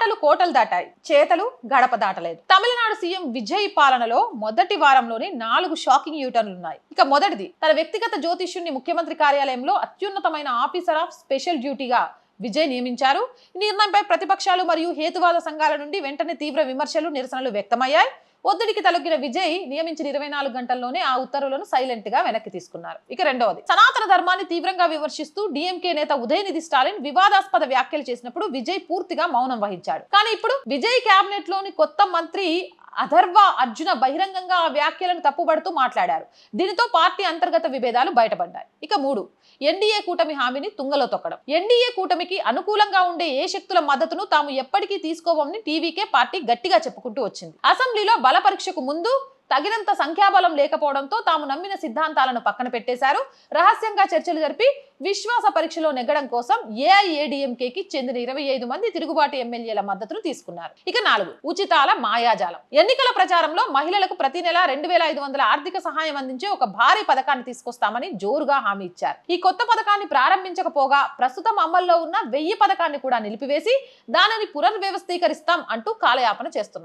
మాటలు కోటలు దాటాయి, చేతలు గడప దాటలేదు. తమిళనాడు సీఎం విజయ్ పాలనలో మొదటి వారంలోనే 4 షాకింగ్ యూటర్న్లు ఉన్నాయి. ఇక మొదటిది, తన వ్యక్తిగత జ్యోతిష్యుణ్ణి ముఖ్యమంత్రి కార్యాలయంలో అత్యున్నతమైన ఆఫీసర్ ఆఫ్ స్పెషల్ డ్యూటీగా విజయ్ నియమించారు. ఈ నిర్ణయంపై ప్రతిపక్షాలు మరియు హేతువాద సంఘాల నుండి వెంటనే తీవ్ర విమర్శలు, నిరసనలు వ్యక్తమయ్యాయి. ఒత్తిడికి తలొగ్గిన విజయ్ నియమించిన 24 గంటల్లోనే ఆ ఉత్తర్వులను సైలెంట్ గా వెనక్కి తీసుకున్నారు. ఇక రెండవది, సనాతన ధర్మాన్ని తీవ్రంగా విమర్శిస్తూ డిఎంకే నేత ఉదయనిధి స్టాలిన్ వివాదాస్పద వ్యాఖ్యలు చేసినప్పుడు విజయ్ పూర్తిగా మౌనం వహించాడు. కానీ ఇప్పుడు విజయ్ కేబినెట్ లోని కొత్త మంత్రి అథర్వ అర్జున బహిరంగంగా ఆ వ్యాఖ్యలను తప్పుబడుతూ మాట్లాడారు. దీనితో పార్టీ అంతర్గత విభేదాలు బయటపడ్డాయి. ఇక 3, ఎన్డీఏ కూటమి హామీని తుంగలో తొక్కడం. ఎన్డీఏ కూటమికి అనుకూలంగా ఉండే ఏ శక్తుల మద్దతును తాము ఎప్పటికీ తీసుకోవని టీవీకే పార్టీ గట్టిగా చెప్పుకుంటూ వచ్చింది. అసెంబ్లీలో బల పరీక్షకు ముందు తగినంత సంఖ్యాబలం లేకపోవడంతో తాము నమ్మిన సిద్ధాంతాలను పక్కన పెట్టేశారు. రహస్యంగా చర్చలు జరిపి విశ్వాస పరీక్షలో నెగ్గడం కోసం ఏఐఏడీఎంకేకి చెందిన 25 మంది తిరుగుబాటు ఎమ్మెల్యేల మద్దతును తీసుకున్నారు. ఇక 4, ఉచితాల మాయాజాలం. ఎన్నికల ప్రచారంలో మహిళలకు ప్రతి నెల 2500 ఆర్థిక సహాయం అందించే ఒక భారీ పథకాన్ని తీసుకొస్తామని జోరుగా హామీ ఇచ్చారు. ఈ కొత్త పథకాన్ని ప్రారంభించకపోగా ప్రస్తుతం అమల్లో ఉన్న 1000 పథకాన్ని కూడా నిలిపివేసి దానిని పునర్వ్యవస్థీకరిస్తాం అంటూ కాలయాపన చేస్తున్నారు.